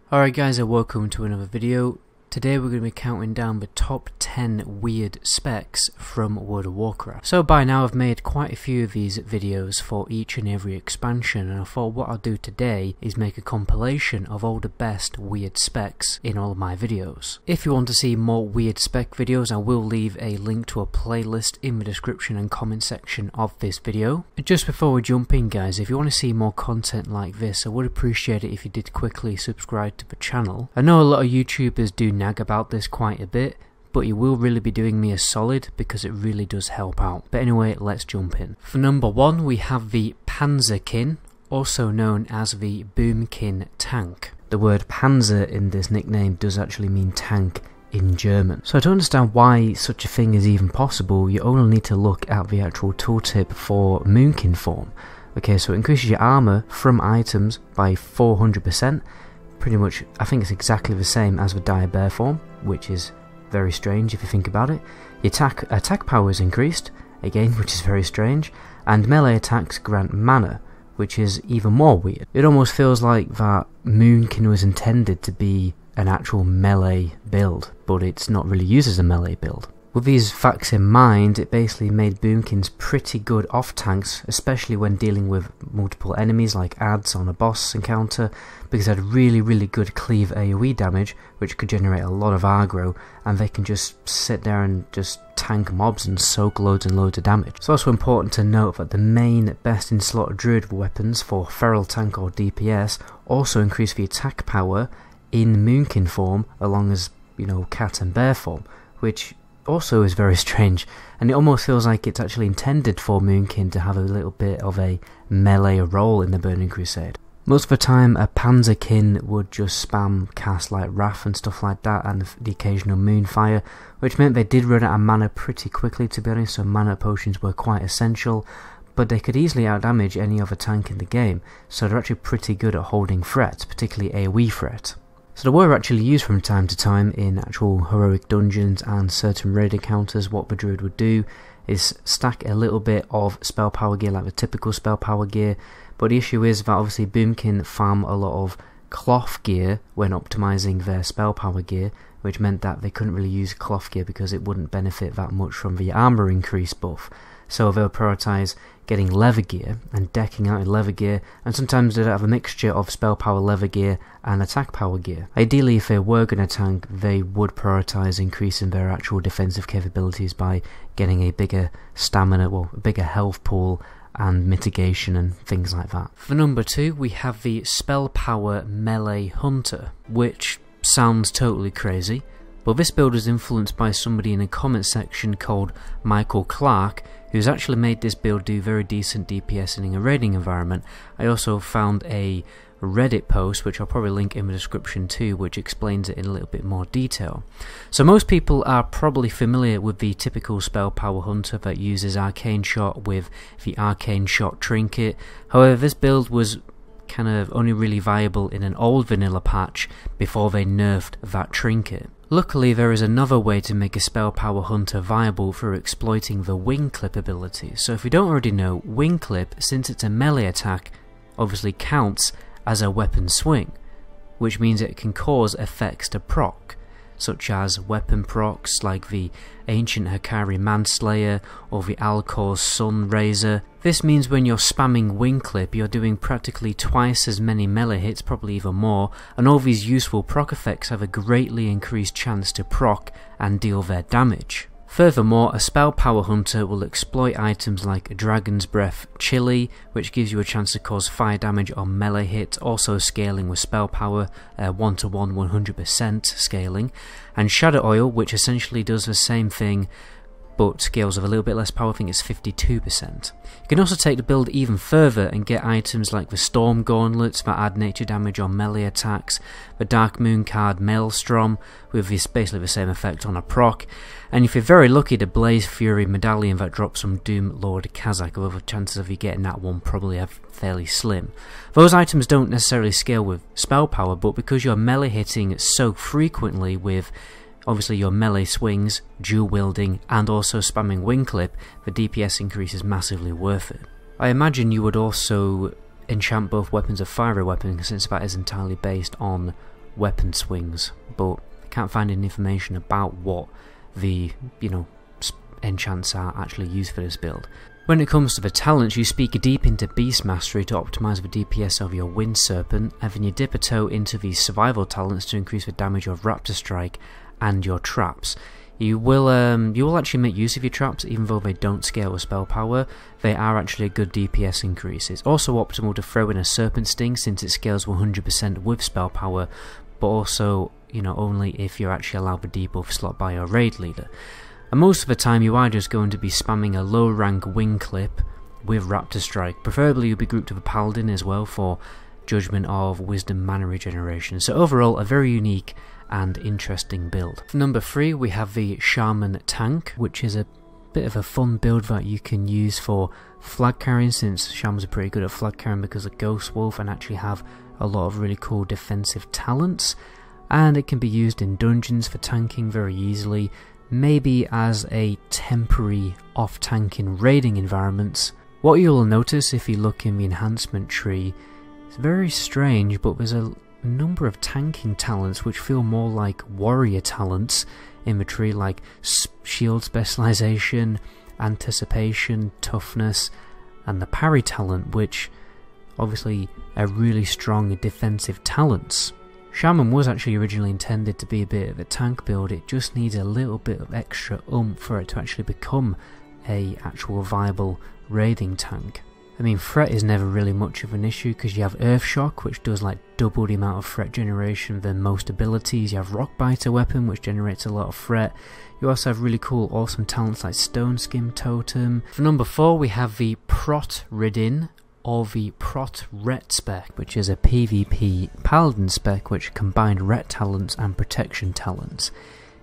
Alright guys, and welcome to another video. Today we're going to be counting down the top 10 weird specs from World of Warcraft. So by now I've made quite a few of these videos for each and every expansion, and I thought what I'll do today is make a compilation of all the best weird specs in all of my videos. If you want to see more weird spec videos, I will leave a link to a playlist in the description and comment section of this video. And just before we jump in guys, if you want to see more content like this, I would appreciate it if you did quickly subscribe to the channel. I know a lot of YouTubers do nag about this quite a bit, but you will really be doing me a solid because it really does help out. But anyway, let's jump in. For number 1 we have the Panzerkin, also known as the Boomkin Tank. The word Panzer in this nickname does actually mean tank in German. So to understand why such a thing is even possible, you only need to look at the actual tooltip for Moonkin form. Okay, so it increases your armor from items by 400%. Pretty much, I think it's exactly the same as the Dire Bear form, which is very strange if you think about it. Your attack power is increased, again, which is very strange, and melee attacks grant mana, which is even more weird. It almost feels like that Moonkin was intended to be an actual melee build, but it's not really used as a melee build. With these facts in mind, it basically made Boomkins pretty good off tanks, especially when dealing with multiple enemies like adds on a boss encounter, because it had really good cleave AoE damage, which could generate a lot of aggro, and they can just sit there and just tank mobs and soak loads and loads of damage. It's also important to note that the main best in slot druid weapons for feral tank or DPS also increase the attack power in Moonkin form, along as, you know, cat and bear form, which also is very strange, and it almost feels like it's actually intended for Moonkin to have a little bit of a melee role in the Burning Crusade. Most of the time a Panzerkin would just spam cast like Wrath and stuff like that, and the occasional Moonfire, which meant they did run out of mana pretty quickly, to be honest, so mana potions were quite essential, but they could easily outdamage any other tank in the game, so they're actually pretty good at holding threat, particularly AoE threat. So they were actually used from time to time in actual heroic dungeons and certain raid encounters. What the druid would do is stack a little bit of spell power gear, like the typical spell power gear, but the issue is that obviously Boomkin farm a lot of cloth gear when optimizing their spell power gear, which meant that they couldn't really use cloth gear because it wouldn't benefit that much from the armor increase buff. So they'll prioritize getting leather gear and decking out in leather gear, and sometimes they'd have a mixture of spell power leather gear and attack power gear. Ideally, if they were going to tank, they would prioritize increasing their actual defensive capabilities by getting a bigger stamina, well, a bigger health pool and mitigation and things like that. For number 2 we have the Spellpower Melee Hunter, which sounds totally crazy, but this build was influenced by somebody in a comment section called Michael Clark, who's actually made this build do very decent DPS in a raiding environment. I also found a Reddit post, which I'll probably link in the description too, which explains it in a little bit more detail. So most people are probably familiar with the typical spell power hunter that uses Arcane Shot with the Arcane Shot trinket. However, this build was kind of only really viable in an old vanilla patch before they nerfed that trinket. Luckily, there is another way to make a spell power hunter viable through exploiting the wing clip ability. So if you don't already know, wing clip, since it's a melee attack, obviously counts as a weapon swing, which means it can cause effects to proc, such as weapon procs like the Ancient Hakari Manslayer or the Alcor's Sun Razor. This means when you're spamming wing clip, you're doing practically twice as many melee hits, probably even more, and all these useful proc effects have a greatly increased chance to proc and deal their damage. Furthermore, a spell power hunter will exploit items like Dragon's Breath Chili, which gives you a chance to cause fire damage on melee hits, also scaling with spell power, 1-to-1 100% scaling, and Shadow Oil, which essentially does the same thing but scales with a little bit less power. I think it's 52%. You can also take the build even further and get items like the Storm Gauntlets that add nature damage on melee attacks, the Dark Moon card Maelstrom with this basically the same effect on a proc, and if you're very lucky, the Blaze Fury Medallion that drops from Doom Lord Kazakh, although the chances of you getting that one probably are fairly slim. Those items don't necessarily scale with spell power, but because you're melee hitting so frequently with obviously your melee swings, dual wielding, and also spamming wing clip, the DPS increase is massively worth it. I imagine you would also enchant both weapons of fiery weapons, since that is entirely based on weapon swings, but I can't find any information about what the, enchants are actually used for this build. When it comes to the talents, you speak deep into Beast Mastery to optimise the DPS of your Wind Serpent, and then you dip a toe into the Survival talents to increase the damage of Raptor Strike and your traps. You will actually make use of your traps, even though they don't scale with spell power. They are actually a good DPS increase. It's also optimal to throw in a Serpent Sting since it scales 100% with spell power, but also, only if you're actually allowed the debuff slot by your raid leader. And most of the time you are just going to be spamming a low rank wing clip with Raptor Strike. Preferably you'll be grouped with a Paladin as well for Judgment of Wisdom mana regeneration. So overall a very unique and interesting build. For number 3 we have the Shaman Tank, which is a bit of a fun build that you can use for flag carrying, since Shamans are pretty good at flag carrying because of Ghost Wolf and actually have a lot of really cool defensive talents. And it can be used in dungeons for tanking very easily, maybe as a temporary off-tank in raiding environments. What you'll notice if you look in the enhancement tree, it's very strange, but there's a number of tanking talents which feel more like warrior talents in the tree, like shield specialization, anticipation, toughness, and the parry talent, which obviously are really strong defensive talents. Shaman was actually originally intended to be a bit of a tank build. It just needs a little bit of extra oomph for it to actually become a actual viable raiding tank. I mean, threat is never really much of an issue because you have Earth Shock, which does like double the amount of threat generation than most abilities. You have Rock Biter weapon, which generates a lot of threat. You also have really cool awesome talents like Stone Skim Totem. For number 4 we have the Protritridin, or the Protret spec, which is a PvP Paladin spec which combined ret talents and protection talents.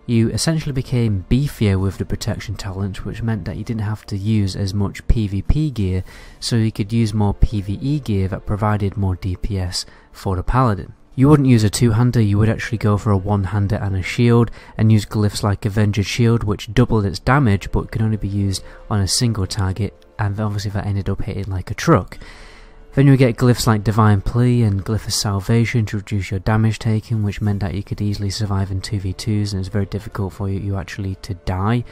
You essentially became beefier with the protection talent, which meant that you didn't have to use as much PvP gear, so you could use more PvE gear that provided more DPS for the Paladin. You wouldn't use a two-hander, you would actually go for a one-hander and a shield, and use glyphs like Avenged Shield, which doubled its damage but could only be used on a single target, and obviously that ended up hitting like a truck. Then you would get glyphs like Divine Plea and Glyph of Salvation to reduce your damage taken, which meant that you could easily survive in 2v2s and it's very difficult for you actually to die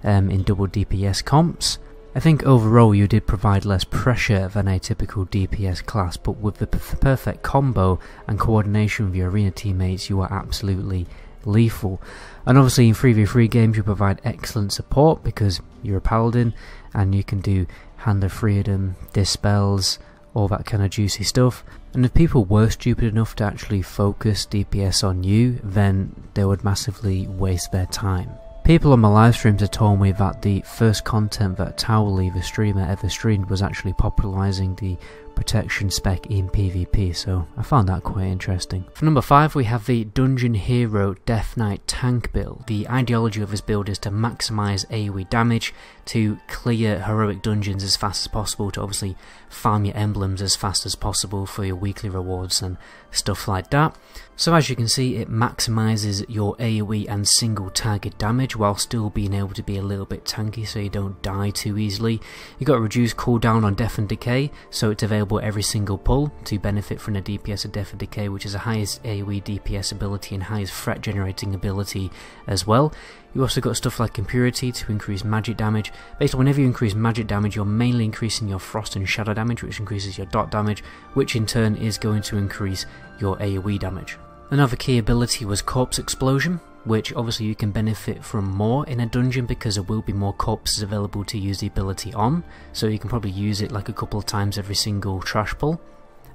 in double DPS comps. I think overall you did provide less pressure than a typical DPS class, but with the perfect combo and coordination with your arena teammates you are absolutely lethal. And obviously in 3v3 games you provide excellent support because you're a Paladin and you can do Hand of Freedom, Dispels, all that kind of juicy stuff. And if people were stupid enough to actually focus DPS on you, then they would massively waste their time. People on my live streams have told me that the first content that Towley, the streamer, ever streamed was actually popularising the protection spec in PvP, so I found that quite interesting. For number 5 we have the Dungeon Hero Death Knight Tank Build. The ideology of this build is to maximise AoE damage, to clear heroic dungeons as fast as possible, to obviously farm your emblems as fast as possible for your weekly rewards and stuff like that. So as you can see, it maximises your AoE and single target damage while still being able to be a little bit tanky so you don't die too easily. You've got a reduced cooldown on Death and Decay, so it's available every single pull to benefit from the DPS of Death and Decay, which is the highest AoE DPS ability and highest threat generating ability as well. You also got stuff like Impurity to increase magic damage. Basically whenever you increase magic damage you're mainly increasing your frost and shadow damage, which increases your dot damage, which in turn is going to increase your AoE damage. Another key ability was Corpse Explosion, which obviously you can benefit from more in a dungeon because there will be more corpses available to use the ability on, so you can probably use it like a couple of times every single trash pull,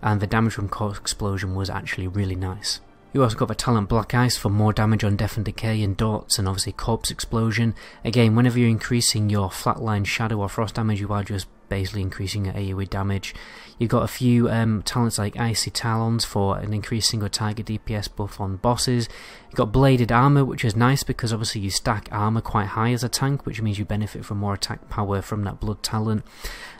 and the damage from Corpse Explosion was actually really nice. You also got the talent Black Ice for more damage on Death and Decay and Dots, and obviously Corpse Explosion. Again, whenever you're increasing your flatline shadow or frost damage you are just basically increasing your AoE damage. You've got a few talents like Icy Talons for an increased single target DPS buff on bosses. You've got Bladed Armor, which is nice because obviously you stack armor quite high as a tank, which means you benefit from more attack power from that blood talent.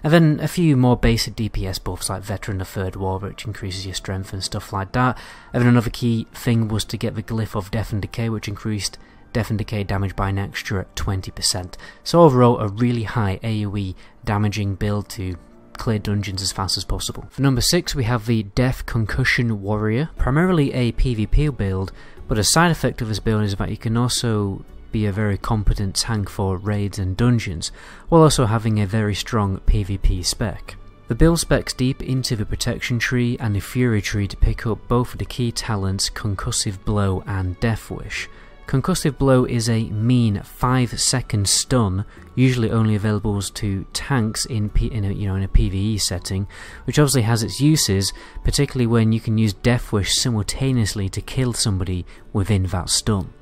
And then a few more basic DPS buffs like Veteran of Third War, which increases your strength and stuff like that. And then another key thing was to get the Glyph of Death and Decay, which increased Death and Decay damage by an extra 20%. So overall a really high AoE damaging build to clear dungeons as fast as possible. For number 6 we have the Death Concussion Warrior, primarily a PvP build, but a side effect of this build is that you can also be a very competent tank for raids and dungeons, while also having a very strong PvP spec. The build specs deep into the protection tree and the fury tree to pick up both of the key talents Concussive Blow and Death Wish. Concussive Blow is a mean 5-second stun, usually only available to tanks in a PvE setting, which obviously has its uses, particularly when you can use Death Wish simultaneously to kill somebody within that stun.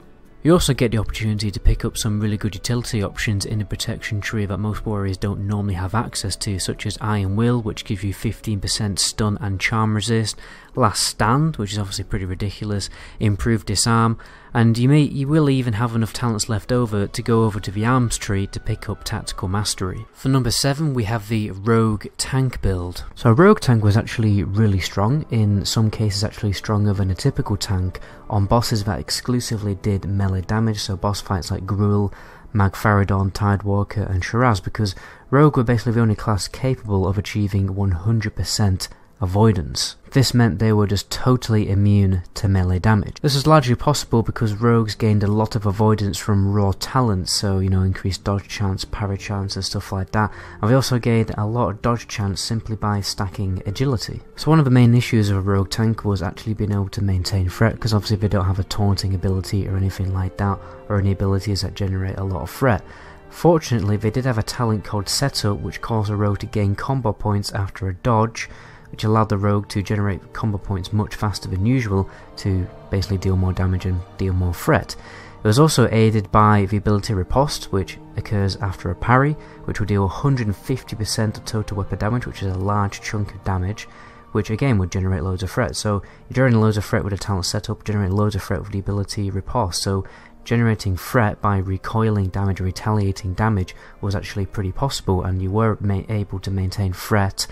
You also get the opportunity to pick up some really good utility options in the protection tree that most warriors don't normally have access to, such as Iron Will, which gives you 15% stun and charm resist, Last Stand, which is obviously pretty ridiculous, Improved Disarm, and you will even have enough talents left over to go over to the arms tree to pick up Tactical Mastery. For number 7 we have the Rogue Tank Build. So Rogue Tank was actually really strong, in some cases actually stronger than a typical tank, on bosses that exclusively did melee damage, so boss fights like Gruul, Magfaridon, Tidewalker and Shiraz, because Rogue were basically the only class capable of achieving 100% avoidance. This meant they were just totally immune to melee damage. This was largely possible because rogues gained a lot of avoidance from raw talents, so increased dodge chance, parry chance and stuff like that, and they also gained a lot of dodge chance simply by stacking agility. So one of the main issues of a rogue tank was actually being able to maintain threat, because obviously they don't have a taunting ability or anything like that, or any abilities that generate a lot of threat. Fortunately, they did have a talent called Setup, which caused a rogue to gain combo points after a dodge, which allowed the rogue to generate combo points much faster than usual to basically deal more damage and deal more threat. It was also aided by the ability Riposte, which occurs after a parry, which will deal 150% of total weapon damage, which is a large chunk of damage, which again would generate loads of threat. So you're generating loads of threat with a talent Setup, generating loads of threat with the ability Riposte, so generating threat by recoiling damage or retaliating damage was actually pretty possible, and you were able to maintain threat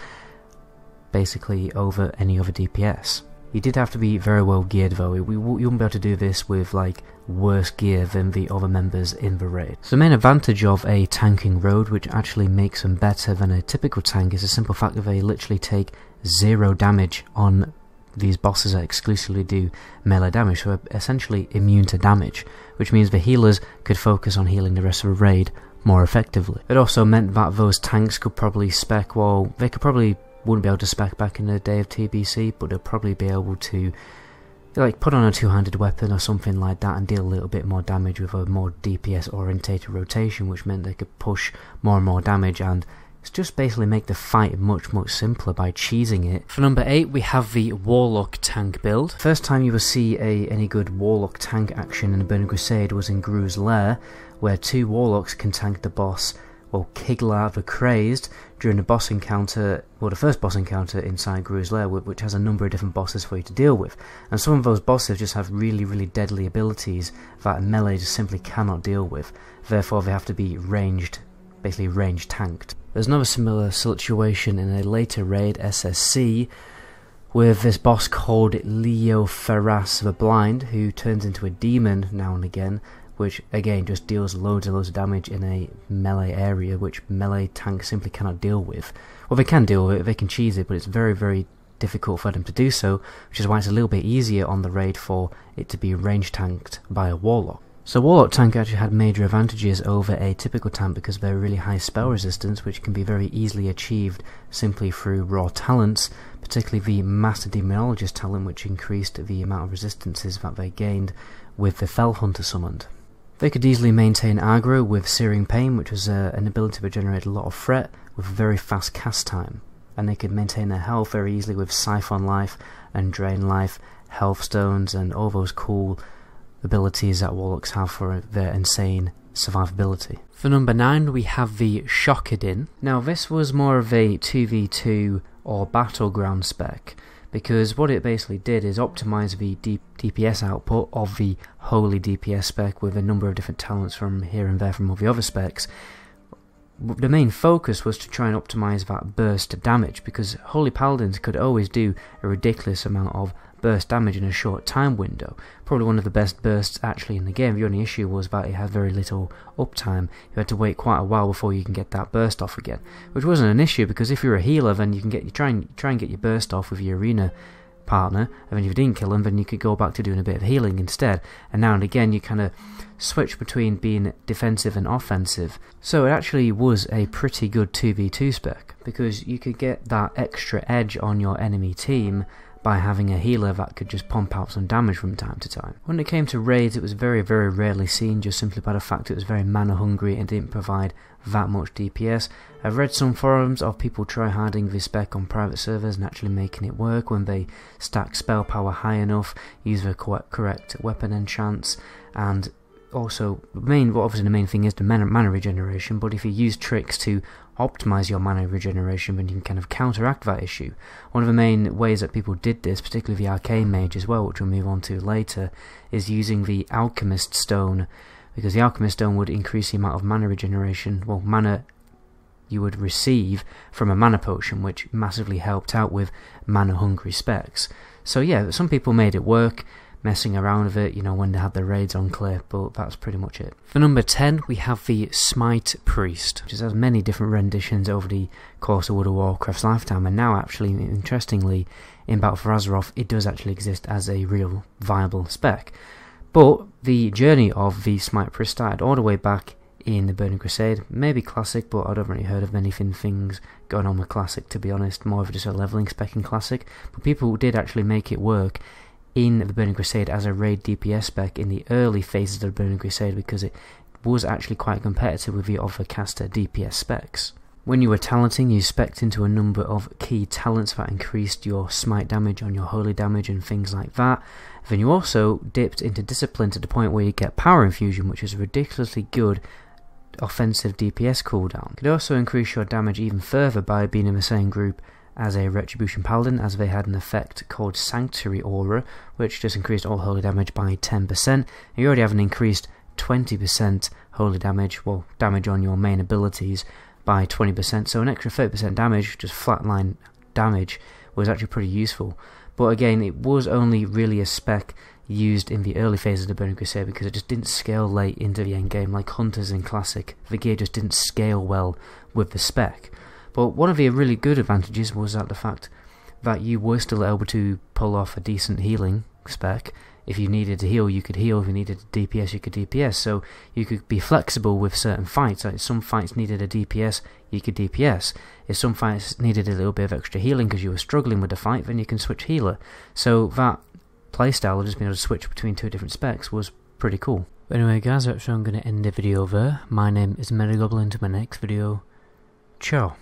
basically over any other DPS. You did have to be very well geared though. You wouldn't be able to do this with like worse gear than the other members in the raid. So the main advantage of a tanking road, which actually makes them better than a typical tank, is the simple fact that they literally take 0 damage on these bosses that exclusively do melee damage, so they're essentially immune to damage, which means the healers could focus on healing the rest of the raid more effectively. It also meant that those tanks could probably spec, well, they could probably wouldn't be able to spec back in the day of TBC, but they'll probably be able to like put on a two-handed weapon or something like that and deal a little bit more damage with a more DPS orientated rotation, which meant they could push more and more damage, and it's just basically make the fight much simpler by cheesing it. For number 8 we have the Warlock Tank Build. First time you will see any good Warlock Tank action in the Burning Crusade was in Gru's Lair, where 2 Warlocks can tank the boss, well, Kiglar the Crazed, during the boss encounter, well, the first boss encounter inside Gru's Lair, which has a number of different bosses for you to deal with. And some of those bosses just have really deadly abilities that melee just simply cannot deal with. Therefore, they have to be ranged, basically range tanked. There's another similar situation in a later raid, SSC, with this boss called Leo Ferras the Blind, who turns into a demon now and again, which again just deals loads and loads of damage in a melee area, which melee tanks simply cannot deal with. Well, they can deal with it, they can cheese it, but it's very difficult for them to do so, which is why it's a little bit easier on the raid for it to be range tanked by a Warlock. So Warlock Tank actually had major advantages over a typical tank because they're really high spell resistance, which can be very easily achieved simply through raw talents, particularly the Master Demonologist talent, which increased the amount of resistances that they gained with the Fell Hunter summoned. They could easily maintain aggro with Searing Pain, which was an ability to generate a lot of threat with very fast cast time, and they could maintain their health very easily with Siphon Life and Drain Life, Health Stones and all those cool abilities that Warlocks have for their insane survivability. For number 9 we have the Shockadin. Now this was more of a 2v2 or battleground spec, because what it basically did is optimize the DPS output of the Holy DPS spec with a number of different talents from here and there from all the other specs. The main focus was to try and optimize that burst damage, because Holy Paladins could always do a ridiculous amount of burst damage in a short time window. Probably one of the best bursts actually in the game. The only issue was that it had very little uptime. You had to wait quite a while before you can get that burst off again, which wasn't an issue because if you're a healer, then you can try and get your burst off with your arena partner, and then if you didn't kill him, then you could go back to doing a bit of healing instead. And now and again you kind of switch between being defensive and offensive. So it actually was a pretty good 2v2 spec, because you could get that extra edge on your enemy team by having a healer that could just pump out some damage from time to time. When it came to raids, it was very, very rarely seen, just simply by the fact it was very mana hungry and didn't provide that much DPS. I've read some forums of people tryharding this spec on private servers and actually making it work when they stack spell power high enough, use the correct weapon enchants, and also obviously the main thing is the mana regeneration, but if you use tricks to optimize your mana regeneration, then you can kind of counteract that issue. One of the main ways that people did this, particularly the arcane mage as well, which we'll move on to later, is using the alchemist stone, because the alchemist stone would increase the amount of mana regeneration, well, mana you would receive from a mana potion, which massively helped out with mana hungry specs. So yeah, some people made it work, messing around with it, you know, when they had their raids on clear, but that's pretty much it. For number 10, we have the Smite Priest, which has many different renditions over the course of World of Warcraft's lifetime, and now actually, interestingly, in Battle for Azeroth, it does actually exist as a real viable spec. But the journey of the Smite Priest started all the way back in the Burning Crusade, maybe Classic, but I don't really heard of many things going on with Classic, to be honest, more of just a leveling spec in Classic, but people did actually make it work in the Burning Crusade as a raid DPS spec in the early phases of the Burning Crusade, because it was actually quite competitive with the other caster DPS specs. When you were talenting, you specced into a number of key talents that increased your smite damage on your holy damage and things like that. Then you also dipped into discipline to the point where you get power infusion, which is a ridiculously good offensive DPS cooldown. You could also increase your damage even further by being in the same group as a Retribution Paladin, as they had an effect called Sanctuary Aura, which just increased all holy damage by 10%, and you already have an increased 20% holy damage, well, damage on your main abilities by 20%, so an extra 30% damage, just flatline damage, was actually pretty useful. But again, it was only really a spec used in the early phases of the Burning Crusade, because it just didn't scale late into the endgame like Hunters in Classic. The gear just didn't scale well with the spec. But one of the really good advantages was that the fact that you were still able to pull off a decent healing spec. If you needed to heal, you could heal. If you needed to DPS, you could DPS. So you could be flexible with certain fights. Like some fights needed a DPS, you could DPS. If some fights needed a little bit of extra healing because you were struggling with the fight, then you can switch healer. So that playstyle of just being able to switch between two different specs was pretty cool. But anyway guys, that's where I'm going to end the video there. My name is Metagoblin. Until my next video, ciao.